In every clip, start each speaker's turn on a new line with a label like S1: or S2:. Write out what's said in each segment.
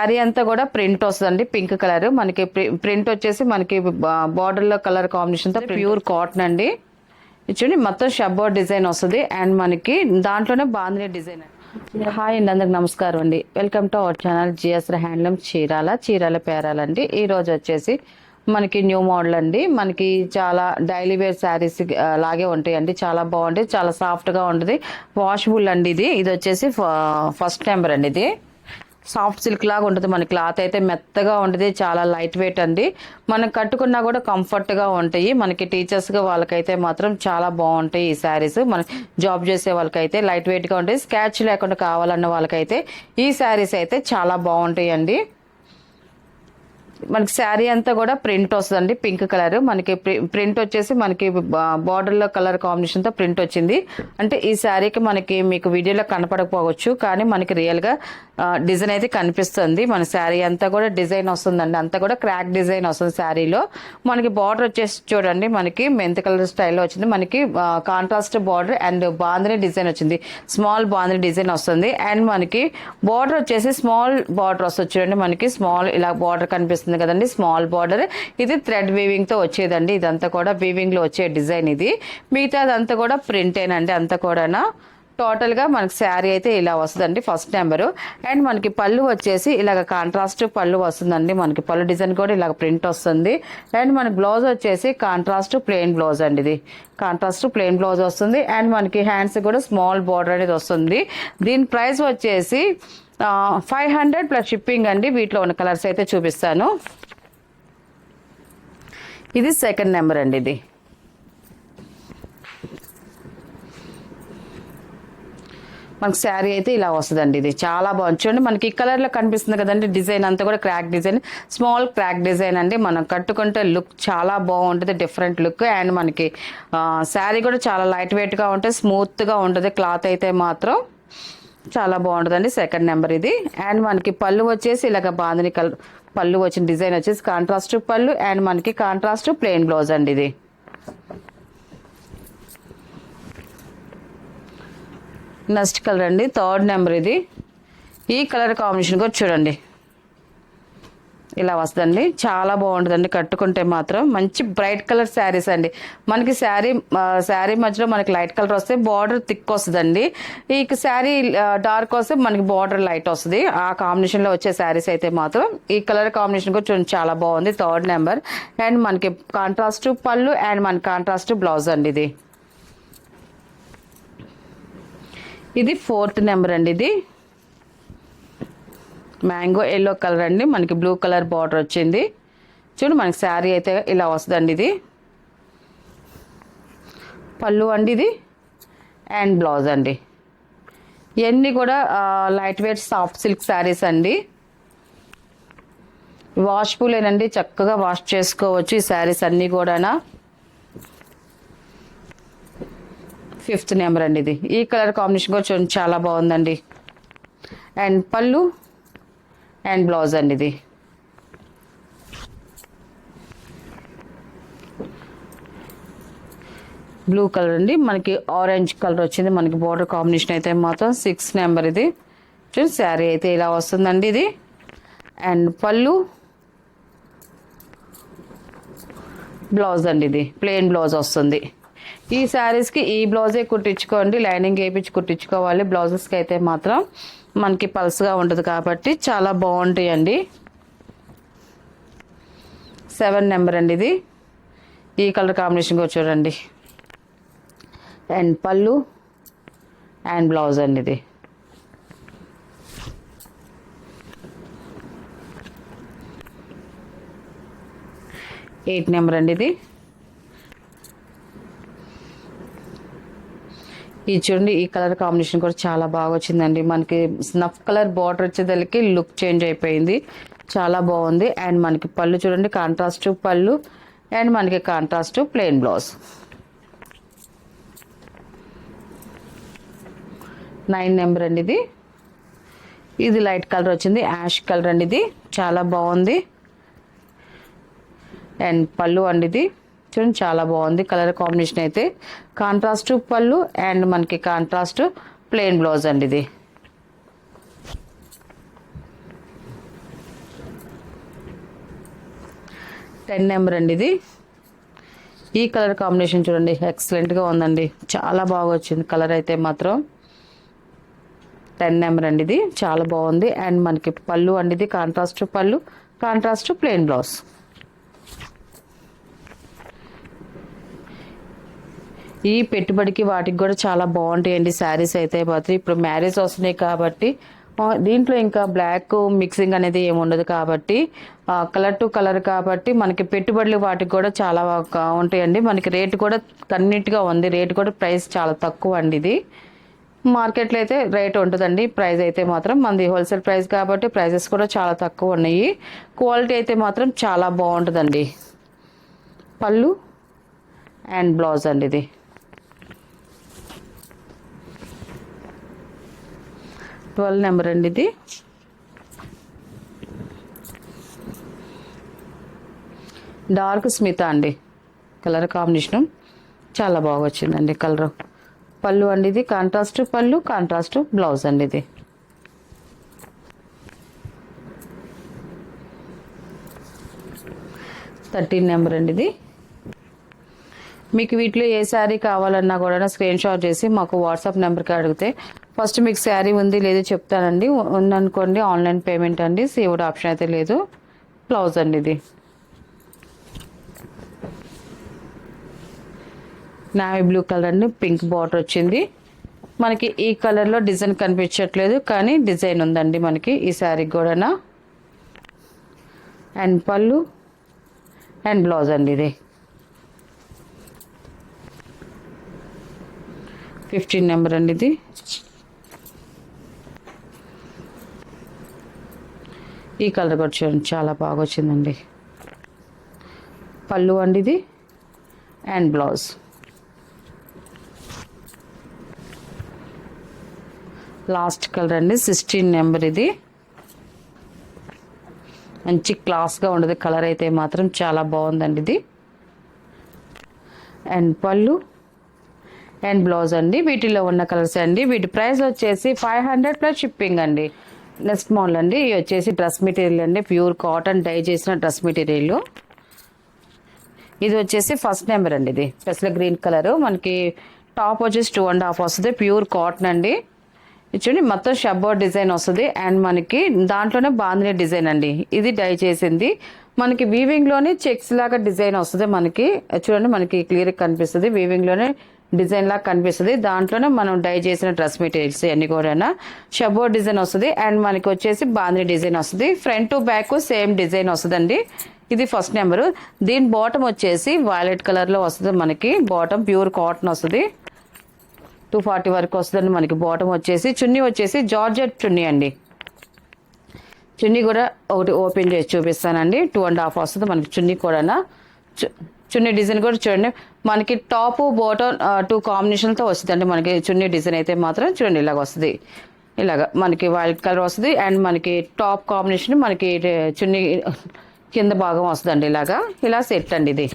S1: శారీ అంతా కూడా ప్రింట్ వస్తుందండి, పింక్ కలర్. మనకి ప్రింట్ వచ్చేసి మనకి బార్డర్ లో కలర్ కాంబినేషన్ తో ప్యూర్ కాటన్ అండి. చూడండి మొత్తం షబ్బో డిజైన్ వస్తుంది అండ్ మనకి దాంట్లోనే బాందిని డిజైన్. హాయ్ అండి, అందరికి నమస్కారం అండి. Welcome to our channel GS handloom Chirala పేరాలండి. ఈ రోజు వచ్చేసి మనకి న్యూ మోడల్ అండి. మనకి చాలా డైలీ వేర్ శారీస్ లాగే ఉంటాయండి. చాలా బాగుంటాయి, చాలా సాఫ్ట్ గా ఉంటుంది. వాషబుల్ అండి. ఇది వచ్చేసి ఫస్ట్ నెంబర్ అండి. ఇది సాఫ్ట్ సిల్క్ లాగా ఉంటుంది. మన క్లాత్ అయితే మెత్తగా ఉంటుంది, చాలా లైట్ వెయిట్ అండి. మనం కట్టుకున్నా కూడా కంఫర్ట్ గా ఉంటాయి. మనకి టీచర్స్ గా వాళ్ళకైతే మాత్రం చాలా బాగుంటాయి ఈ శారీస్. మన జాబ్ చేసే వాళ్ళకైతే లైట్ వెయిట్ గా ఉంటాయి. స్కాచ్ లేకుండా కావాలన్న వాళ్ళకైతే ఈ శారీస్ అయితే చాలా బాగుంటాయి అండి. మనకి శారీ అంతా కూడా ప్రింట్ వస్తుందండి, పింక్ కలర్. మనకి ప్రింట్ వచ్చేసి మనకి బార్డర్ లో కలర్ కాంబినేషన్ తో ప్రింట్ వచ్చింది. అంటే ఈ శారీకి మనకి మీకు వీడియోలో కనపడకపోవచ్చు, కానీ మనకి రియల్ గా డిజైన్ అయితే కనిపిస్తుంది. మన శారీ అంతా కూడా డిజైన్ వస్తుందండి, అంతా కూడా క్రాక్ డిజైన్ వస్తుంది శారీలో. మనకి బార్డర్ వచ్చేసి చూడండి, మనకి మెంత్ కలర్ స్టైల్లో వచ్చింది. మనకి contrast border and bandhani design వచ్చింది, స్మాల్ బాందిని డిజైన్ వస్తుంది. అండ్ మనకి బార్డర్ వచ్చేసి స్మాల్ బార్డర్ వస్తుంది చూడండి. మనకి స్మాల్ ఇలా బార్డర్ కనిపిస్తుంది కదండి, స్మాల్ బార్డర్. ఇది థ్రెడ్ వీవింగ్ తో వచ్చేదండి. ఇదంతా కూడా వీవింగ్ లో వచ్చే డిజైన్. ఇది మిగతా అదంతా కూడా ప్రింటేనండి, అంతా కూడా టోటల్ గా మనకి శారీ అయితే ఇలా వస్తుందండి, ఫస్ట్ నెంబరు. అండ్ మనకి పళ్ళు వచ్చేసి ఇలాగ కాంట్రాస్ట్ పళ్ళు వస్తుందండి. మనకి పళ్ళు డిజైన్ కూడా ఇలాగ ప్రింట్ వస్తుంది. అండ్ మనకి బ్లౌజ్ వచ్చేసి కాంట్రాస్ట్ ప్లెయిన్ బ్లౌజ్ అండి. ఇది కాంట్రాస్ట్ ప్లెయిన్ బ్లౌజ్ వస్తుంది. అండ్ మనకి హ్యాండ్స్ కూడా స్మాల్ బార్డర్ అనేది వస్తుంది. దీని ప్రైస్ వచ్చేసి 500 ప్లస్ షిప్పింగ్ అండి. వీటిలో ఉన్న కలర్స్ అయితే చూపిస్తాను. ఇది సెకండ్ నెంబర్ అండి. ఇది మనకి శారీ అయితే ఇలా వస్తుందండి. ఇది చాలా బాగుంది చూడండి. మనకి ఈ కలర్ లో కనిపిస్తుంది కదండి, డిజైన్ అంతా కూడా crack design, small crack design అండి. మనం కట్టుకుంటే లుక్ చాలా బాగుంటుంది, డిఫరెంట్ లుక్. అండ్ మనకి శారీ కూడా చాలా లైట్ వెయిట్ గా ఉంటుంది, స్మూత్ గా ఉంటుంది. క్లాత్ అయితే మాత్రం చాలా బాగుంటుందండి. సెకండ్ నెంబర్ ఇది. అండ్ మనకి పళ్ళు వచ్చేసి ఇలాగ బాందిని కలర్ పళ్ళు వచ్చిన డిజైన్ వచ్చేసి కాంట్రాస్ట్ పళ్ళు అండ్ మనకి కాంట్రాస్ట్ ప్లెయిన్ బ్లౌజ్ అండి. ఇది నెక్స్ట్ కలర్ అండి, థర్డ్ నెంబర్. ఇది ఈ కలర్ కాంబినేషన్ కూడా చూడండి ఇలా వస్తుందండి, చాలా బాగుంటుందండి. కట్టుకుంటే మాత్రం మంచి బ్రైట్ కలర్ శారీస్ అండి. మనకి శారీ మధ్యలో మనకి లైట్ కలర్ వస్తే బార్డర్ థిక్ వస్తుందండి. ఈ శారీ డార్క్ వస్తే మనకి బార్డర్ లైట్ వస్తుంది. ఆ కాంబినేషన్ లో వచ్చే శారీస్ అయితే మాత్రం ఈ కలర్ కాంబినేషన్ కూడా చూడండి చాలా బాగుంది, థర్డ్ నెంబర్. అండ్ మనకి కాంట్రాస్ట్ పళ్ళు అండ్ మనకి కాంట్రాస్ట్ బ్లౌజ్ అండి. ఇది ఫోర్త్ నెంబర్ అండి. ఇది మ్యాంగో ఎల్లో కలర్ అండి. మనకి బ్లూ కలర్ బార్డర్ వచ్చింది చూడు. మనకి శారీ అయితే ఇలా వస్తుందండి. ఇది పళ్ళు అండి. ఇది అండ్ బ్లౌజ్ అండి. ఇవన్నీ కూడా light weight soft silk saris అండి. వాష్ఫుల్ ఏనండి, చక్కగా వాష్ చేసుకోవచ్చు ఈ శారీస్ అన్నీ కూడా. ఫిఫ్త్ నెంబర్ అండి. ఇది ఈ కలర్ కాంబినేషన్ కూడా చూడండి చాలా బాగుందండి. అండ్ పళ్ళు అండ్ బ్లౌజ్ అండి. ఇది బ్లూ కలర్ అండి. మనకి ఆరెంజ్ కలర్ వచ్చింది. మనకి బార్డర్ కాంబినేషన్ అయితే మాత్రం 6 నెంబర్. ఇది చూడండి శారీ అయితే ఇలా వస్తుందండి. ఇది అండ్ పళ్ళు బ్లౌజ్ అండి. ఇది ప్లెయిన్ బ్లౌజ్ వస్తుంది. ఈ శారీస్కి ఈ బ్లౌజే కుట్టించుకోండి, లైనింగ్ వేయించి కుట్టించుకోవాలి. బ్లౌజెస్కి అయితే మాత్రం మనకి పల్స్గా ఉంటుంది కాబట్టి చాలా బాగుంటాయండి. 7 నెంబర్ అండి. ఇది ఈ కలర్ కాంబినేషన్ కూడా చూడండి. అండ్ పళ్ళు అండ్ బ్లౌజ్ అండి. ఇది 8 నెంబర్ అండి. ఇది చూడండి, ఈ కలర్ కాంబినేషన్ కూడా చాలా బాగా వచ్చిందండి. మనకి స్నఫ్ కలర్ బార్డర్ వచ్చేదానికి లుక్ చేంజ్ అయిపోయింది, చాలా బాగుంది. అండ్ మనకి పళ్ళు చూడండి, కాంట్రాస్ట్ పళ్ళు అండ్ మనకి కాంట్రాస్ట్ ప్లెయిన్ బ్లౌజ్. 9 నెంబర్ అండి. ఇది లైట్ కలర్ వచ్చింది, యాష్ కలర్ అండి. ఇది చాలా బాగుంది. అండ్ పళ్ళు అండి. ఇది చూడండి చాలా బాగుంది కలర్ కాంబినేషన్ అయితే. కాంట్రాస్ట్ పళ్ళు అండ్ మనకి కాంట్రాస్ట్ ప్లెయిన్ బ్లౌజ్ అండి. ఇది 10 నెంబర్ అండి ఇది. ఈ కలర్ కాంబినేషన్ చూడండి, ఎక్సలెంట్గా ఉందండి, చాలా బాగా వచ్చింది కలర్ అయితే మాత్రం. 10 నెంబర్ అండి ఇది, చాలా బాగుంది. అండ్ మనకి పళ్ళు అండి ఇది కాంట్రాస్ట్ పళ్ళు, కాంట్రాస్ట్ ప్లెయిన్ బ్లౌజ్. ఈ పెట్టుబడికి వాటికి కూడా చాలా బాగుంటాయండి శారీస్ అయితే మాత్రం. ఇప్పుడు మ్యారేజ్ వస్తున్నాయి కాబట్టి దీంట్లో ఇంకా బ్లాక్ మిక్సింగ్ అనేది ఏమి ఉండదు కాబట్టి కలర్ టు కలర్ కాబట్టి మనకి పెట్టుబడులు వాటికి కూడా చాలా ఉంటాయండి. మనకి రేటు కూడా కన్నిట్గా ఉంది, రేటు కూడా ప్రైస్ చాలా తక్కువ అండి. ఇది మార్కెట్లో అయితే రేట్ ఉంటుందండి, ప్రైస్ అయితే మాత్రం మనది హోల్సేల్ ప్రైస్ కాబట్టి ప్రైజెస్ కూడా చాలా తక్కువ ఉన్నాయి. క్వాలిటీ అయితే మాత్రం చాలా బాగుంటుందండి. పళ్ళు అండ్ బ్లౌజ్ అండి ఇది. 12 నెంబర్ అండి ఇది. డార్క్ స్మిత అండి కలర్ కాంబినేషన్, చాలా బాగా వచ్చిందండి కలర్. పళ్ళు అండి ఇది కాంట్రాస్ట్ పళ్ళు, కాంట్రాస్ట్ బ్లౌజ్ అండి ఇది. థర్టీన్ నెంబర్ అండి ఇది. మీకు వీటిలో ఏ శారీ కావాలన్నా కూడా స్క్రీన్ షాట్ చేసి మాకు వాట్సాప్ నెంబర్కి అడిగితే ఫస్ట్ మీకు శారీ ఉంది లేదు చెప్తానండి. ఉందనుకోండి ఆన్లైన్ పేమెంట్ అండి, సేవ్డ్ ఆప్షన్ అయితే లేదు. బ్లౌజ్ అండి ఇది. నావీ బ్లూ కలర్ అండి, పింక్ బార్డర్ వచ్చింది. మనకి ఈ కలర్లో డిజైన్ కనిపించట్లేదు కానీ డిజైన్ ఉందండి మనకి ఈ శారీకి కూడా. అండ్ పళ్ళు అండ్ బ్లౌజ్ అండి ఇది. 15 నెంబర్ అండి ఇది. ఈ కలర్ కూడా చూడండి చాలా బాగా వచ్చిందండి. పళ్ళు అండి ఇది అండ్ బ్లౌజ్. లాస్ట్ కలర్ అండి 16 నెంబర్ ఇది. మంచి క్లాస్గా ఉండదు కలర్ అయితే మాత్రం, చాలా బాగుందండి ఇది. అండ్ పళ్ళు అండ్ బ్లౌజ్ అండి. వీటిలో ఉన్న కలర్స్ అండి. వీటి ప్రైస్ వచ్చేసి 500 ప్లస్ షిప్పింగ్ అండి. నెక్స్ట్ మోడల్ అండి, ఇవి వచ్చేసి డ్రెస్ మెటీరియల్ అండి, ప్యూర్ కాటన్ డై చేసిన డ్రెస్ మెటీరియల్. ఇది వచ్చేసి ఫస్ట్ నెంబర్ అండి. ఇది స్పెషల్ గ్రీన్ కలర్, మనకి టాప్ వచ్చేసి 2.5 వస్తుంది, ప్యూర్ కాటన్ అండి. చూడండి మొత్తం షబ్బో డిజైన్ వస్తుంది అండ్ మనకి దాంట్లోనే బాందిని డిజైన్ అండి. ఇది డై చేసింది మనకి వీవింగ్ లోనే చెక్స్ లాగా డిజైన్ వస్తుంది. మనకి చూడండి మనకి క్లియర్ కనిపిస్తుంది, వీవింగ్ లోనే డిజైన్ లాగా కనిపిస్తుంది. దాంట్లోనే మనం డై చేసిన డ్రెస్ మెటీరియల్స్ అన్ని కూడా షబ్బో డిజైన్ వస్తుంది అండ్ మనకి వచ్చేసి బాందిని డిజైన్ వస్తుంది. Front to back same design వస్తుందండి. ఇది ఫస్ట్ నెంబరు. దీని బాటమ్ వచ్చేసి వైలెట్ కలర్ లో వస్తుంది. మనకి బాటమ్ ప్యూర్ కాటన్ వస్తుంది, 240 వరకు వస్తుందండి. మనకి బాటమ్ వచ్చేసి చున్నీ వచ్చేసి జార్జెట్ చున్నీ అండి. చున్నీ కూడా ఒకటి ఓపెన్ చేసి చూపిస్తానండి. 2.5 వస్తుంది మనకి చున్నీ కూడా. చున్నీ డిజైన్ కూడా చూడండి మనకి టాప్ బాటమ్ 2 కాంబినేషన్తో వస్తుందండి. మనకి చున్నీ డిజైన్ అయితే మాత్రం చూడండి ఇలాగ వస్తుంది, ఇలాగ మనకి వైలెట్ కలర్ వస్తుంది అండ్ మనకి టాప్ కాంబినేషన్ మనకి చున్నీ కింద భాగం వస్తుందండి. ఇలాగా ఇలా సెట్ అండి ఇది.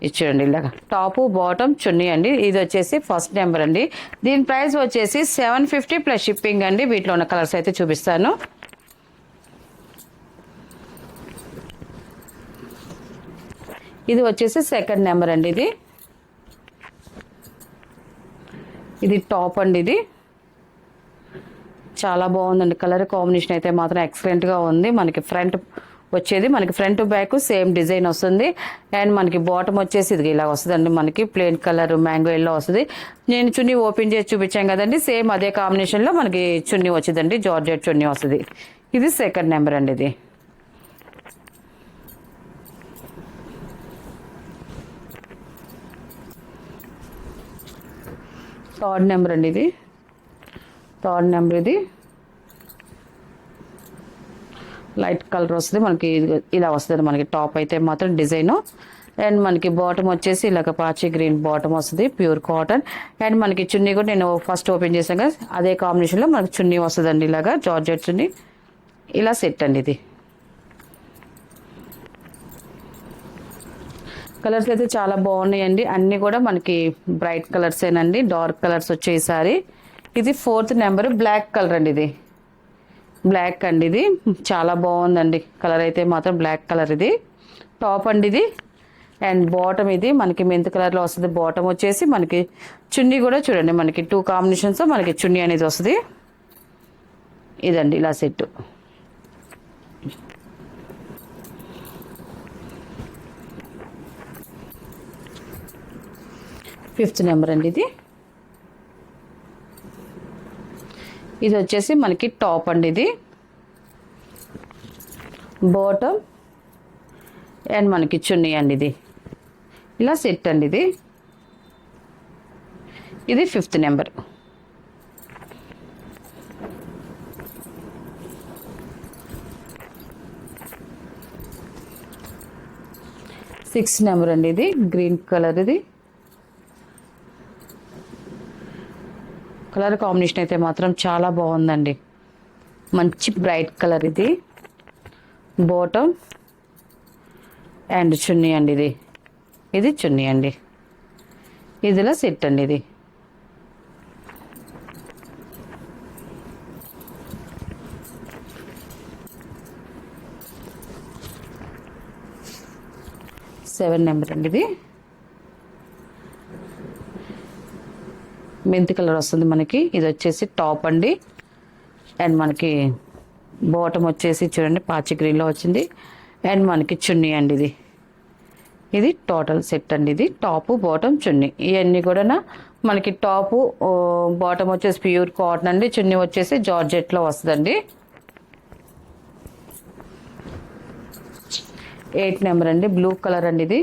S1: ఇది చూడండి ఇలాగా టాప్ బాటమ్ చున్నీ అండి. ఇది వచ్చేసి ఫస్ట్ నెంబర్ అండి. దీని ప్రైస్ వచ్చేసి 750 ప్లస్ షిప్పింగ్ అండి. వీటిలో ఉన్న కలర్స్ అయితే చూపిస్తాను. ఇది వచ్చేసి సెకండ్ నెంబర్ అండి. ఇది టాప్ అండి. ఇది చాలా బాగుందండి కలర్ కాంబినేషన్ అయితే మాత్రం ఎక్సలెంట్గా ఉంది. మనకి ఫ్రంట్ వచ్చేది మనకి ఫ్రంట్ బ్యాక్ సేమ్ డిజైన్ వస్తుంది అండ్ మనకి బాటమ్ వచ్చేసి ఇది ఇలా వస్తుందండి. మనకి ప్లెయిన్ కలర్ మ్యాంగో ఎల్లో వస్తుంది. నేను చున్నీ ఓపెన్ చేసి చూపించాను కదండి, సేమ్ అదే కాంబినేషన్లో మనకి చున్నీ వచ్చిందండి, జార్జెట్ చున్నీ వస్తుంది. ఇది సెకండ్ నెంబర్ అండి. ఇది థర్డ్ నెంబర్ అండి. ఇది థర్డ్ నెంబర్. ఇది లైట్ కలర్ వస్తుంది మనకి, ఇలా వస్తుంది మనకి టాప్ అయితే మాత్రం డిజైన్ అండ్ మనకి బాటమ్ వచ్చేసి ఇలాగ పాచి గ్రీన్ బాటమ్ వస్తుంది, ప్యూర్ కాటన్ అండ్ మనకి చున్నీ కూడా నేను ఫస్ట్ ఓపెన్ చేశాను కదా అదే కాంబినేషన్లో మనకి చున్నీ వస్తుందండి. ఇలాగా జార్జెట్ చున్నీ ఇలా సెట్ అండి. ఇది కలర్స్ అయితే చాలా బాగున్నాయండి, అన్నీ కూడా మనకి బ్రైట్ కలర్సేనండి, డార్క్ కలర్స్ వచ్చేసారి. ఇది ఫోర్త్ నెంబర్ బ్లాక్ కలర్ అండి. ఇది బ్లాక్ అండి. ఇది చాలా బాగుందండి కలర్ అయితే మాత్రం బ్లాక్ కలర్. ఇది టాప్ అండి ఇది. అండ్ బాటమ్ ఇది మనకి మెంత్ కలర్లో వస్తుంది. బాటమ్ వచ్చేసి మనకి చున్నీ కూడా చూడండి మనకి 2 కాంబినేషన్స్ మనకి చున్నీ అనేది వస్తుంది. ఇదండి ఇలా సెట్. ఫిఫ్త్ నెంబర్ అండి ఇది. ఇది వచ్చేసి మనకి టాప్ అండి ఇది. బాటమ్ అండ్ మనకి చున్నీ అండి ఇది. ఇలా సెట్ అండి ఇది. ఇది 5th నెంబర్. సిక్స్త్ నెంబర్ అండి ఇది. గ్రీన్ కలర్ ఇది. కలర్ కాంబినేషన్ అయితే మాత్రం చాలా బాగుందండి. మంచి బ్రైట్ కలర్ ఇది. బాటమ్ అండ్ చున్నీ అండి ఇది. ఇది చున్నీ అండి. ఇదిలా సెట్ అండి ఇది. సెవెన్ నెంబర్ అండి ఇది. మెంతి కలర్ వస్తుంది మనకి. ఇది వచ్చేసి టాప్ అండి. అండ్ మనకి బాటమ్ వచ్చేసి చూడండి పాచి గ్రీన్లో వచ్చింది. అండ్ మనకి చున్నీ అండి ఇది. ఇది టోటల్ సెట్ అండి ఇది. టాపు బాటమ్ చున్నీ ఇవన్నీ కూడా మనకి టాపు బాటమ్ వచ్చేసి ప్యూర్ కాటన్ అండి. చున్నీ వచ్చేసి జార్జెట్లో వస్తుందండి. 8 నెంబర్ అండి. బ్లూ కలర్ అండి ఇది.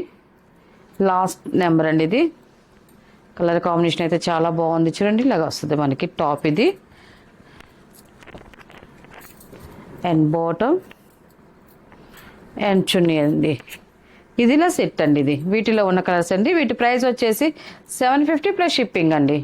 S1: లాస్ట్ నెంబర్ అండి ఇది. కలర్ కాంబినేషన్ అయితే చాలా బాగుంది చూడండి. ఇలాగ వస్తుంది మనకి టాప్ ఇది. అండ్ బాటమ్ అండ్ చున్నీ అండి. ఇదిలా సెట్ అండి ఇది. వీటిలో ఉన్న కలర్స్ అండి. వీటి ప్రైస్ వచ్చేసి 750 ప్లస్ షిప్పింగ్ అండి.